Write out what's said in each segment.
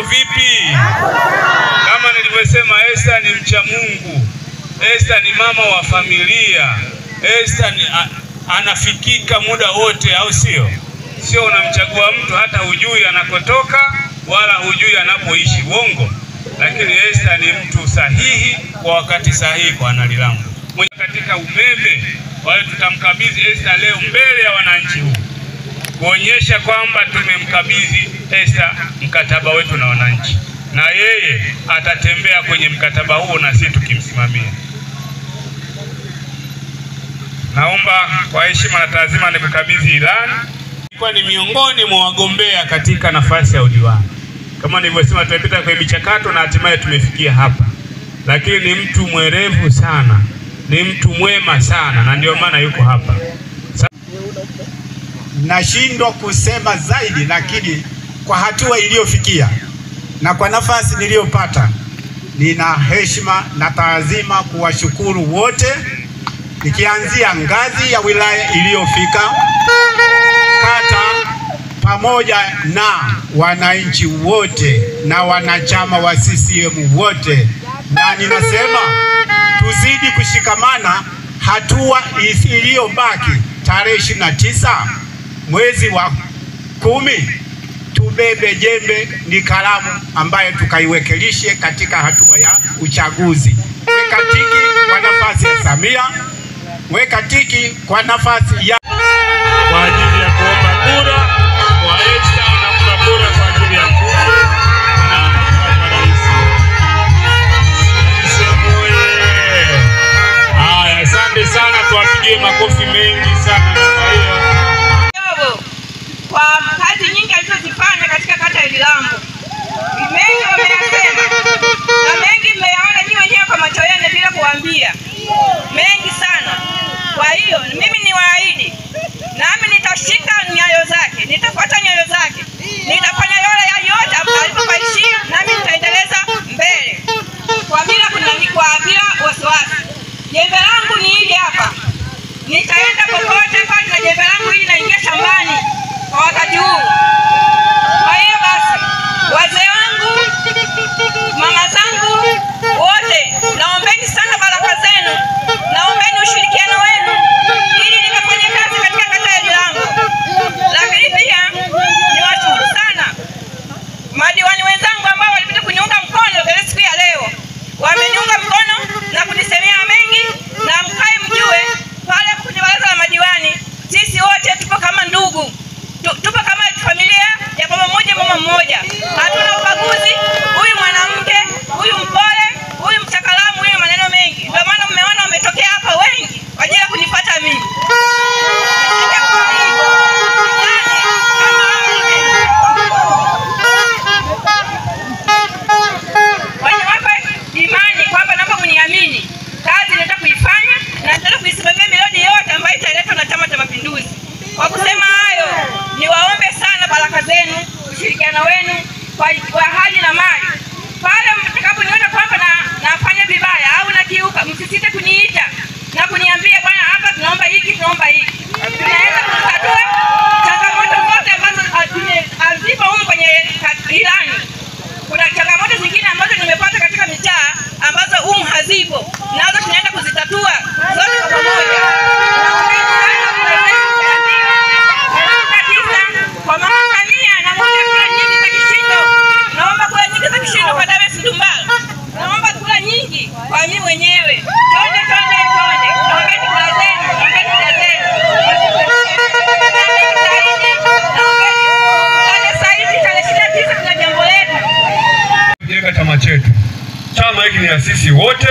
Mambo vipi? Kama nilivyosema, Esther ni mcha Mungu. Esther ni mama wa familia. Esther anafikika muda wote, au sio? Sio unamchagua mtu hata hujui anakotoka wala hujui anapoishi, uongo. Lakini Esther ni mtu sahihi kwa wakati sahihi kwa Analilangu. Mwenye katika umeme, wale tutamkabidhi Esther leo mbele ya wananchi huu, kuonyesha kwamba tumemkabidhi Esther mkataba wetu na wananchi, na yeye atatembea kwenye mkataba huo na sisi tukimsimamia. Naomba kwa heshima na taadhima nikukabidhi ilani. Kwa ni miongoni mwa wagombea katika nafasi ya udiwani. Kama nilivyosema, tumepita kwenye michakato na hatimaye tumefikia hapa. Lakini ni mtu mwerevu sana, ni mtu mwema sana, na ndio maana yuko hapa. Nashindwa kusema zaidi, lakini kwa hatua iliyofikia na kwa nafasi niliyopata, nina heshima na taadhima kuwashukuru wote, nikianzia ngazi ya wilaya iliyofika, kata, pamoja na wananchi wote na wanachama wa CCM wote. Na ninasema tuzidi kushikamana. Hatua iliyobaki tarehe 29 mwezi wa 10, tubebe jembe ni kalamu ambayo tukaiwekelishe katika hatua ya uchaguzi. Weka tiki kwa nafasi ya Samia, weka tiki kwa nafasi ya kwa ajili ya kuomba kura kwa Esther, na kuomba kura kwa ajili ya asante sana, tuwapigie makofi mengi sana. Kwa kazi nyingi alizozifanya katika kata ya Lilambo, mengi wameyasema na mengi mmeyaona nyinyi wenyewe kwa macho yenu bila kuambia, mengi sana. Kwa hiyo mimi niwaahidi, nami nitashika nyayo zake, nitafuata nyayo zake, nitafanya yale yote alipopaishia, nami nitaendeleza mbele kwa bila wasiwasi. Jembe langu ni hili hapa, nitaenda popote pale na jembe langu hili naingia shambani kwa wakati huu. Kwa hiyo basi, wazee wangu, mama zangu wote, naombeni sana baraka zenu, naombeni ushirikiano wenu ili nikafanye kazi katika kata ya Lilambo. Lakini pia niwashukuru sana madiwani wenzangu ambao walipita kuniunga mkono kwa siku ya leo. Wameniunga mkono na kunisemea mengi, na mkae mjue pale kwenye baraza la madiwani sisi wote tupo kama ndugu. Tupo kama familia ya baba mmoja mama mmoja. Hatuna ubaguzi. Huyu mwanamke, huyu mpole, huyu mtakalamu, huyu maneno mengi. Ndio maana mmeona wametokea hapa wengi kwa ajili ya kunifuata mimi. Wanyapa imani kwamba naomba mniamini. Kazi nenda kuifanya na nenda kuisimamia miradi yote ambayo italetwa na Chama cha Mapinduzi. Kwa kusema hayo, niwaombe sana baraka zenu, ushirikiano wenu kwa hali na mali. Pale mtakaponiona kwamba nafanya vibaya au nakiuka, msisite kuniita na kuniambia, bwana, hapa tunaomba hiki, tunaomba hiki. Tunaweza kutatua changamoto zote ambazo hazipo humu kwenye ilani. Kuna changamoto zingine ambazo nimepata katika mitaa ambazo humu hazipo, nazo tunaenda kuzitatua zote kwa pamoja. Kwa mama Samia na mwaka kula nyingi za kishindo. Naomba kula nyingi za kishindo kwa Dawe Sindumbala. Naomba kula nyingi kwa mimi mwenyewe. Tonde. Naombeni kula zenu, naombeni kula zenu. Tarehe 29 kuna jambo letu. Jenga chama chetu. Chama hiki ni ya sisi wote.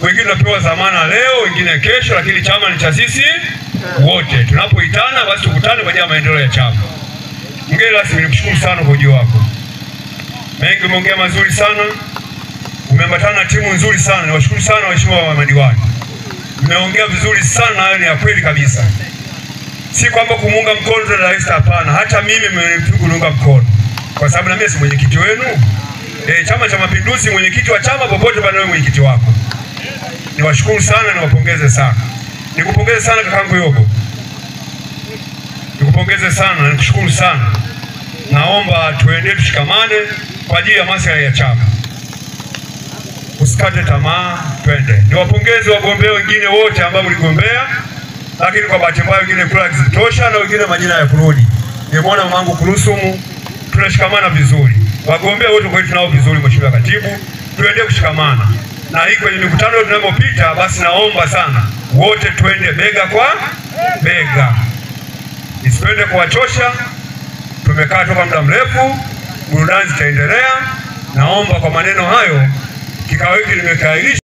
Wengine tunapewa zamana leo, wengine kesho, lakini chama ni cha sisi wote. Tunapoitana basi tukutane kwa ajili ya maendeleo ya chama. Mgeni rasmi, nikushukuru sana kwa ujio wako. Mengi umeongea mazuri sana. Umeambatana na timu nzuri sana. Niwashukuru sana waheshimiwa wa madiwani. Mmeongea vizuri sana, hayo ni ya kweli kabisa. Si kwamba kumuunga mkono na Esther, hapana. Hata mimi mmeniunga mkono. Kwa sababu na mimi si mwenyekiti wenu. Chama cha Mapinduzi, mwenyekiti wa chama popote pale, wewe mwenyekiti wako. Niwashukuru sana, niwapongeze sana. Nikupongeze sana kakangu Yogo. Nikupongeze sana, nikushukuru sana. naomba tuende tushikamane kwa ajili ya maslahi ya chama. Usikate tamaa, twende. Niwapongeze wagombea wengine wote ambao mligombea, lakini kwa bahati mbaya wengine kula zitosha na wengine majina ya kurudi. Nimeona mamangu Kurusumu, tunashikamana vizuri. Wagombea wote kwa tunao vizuri, Mheshimiwa Katibu, tuende kushikamana. Na hii kwenye mikutano tunapopita, basi naomba sana wote twende bega kwa bega. Isipende kuwachosha. Tumekaa toka muda mrefu, burudani zitaendelea. Naomba kwa maneno hayo kikao hiki nimekairisha.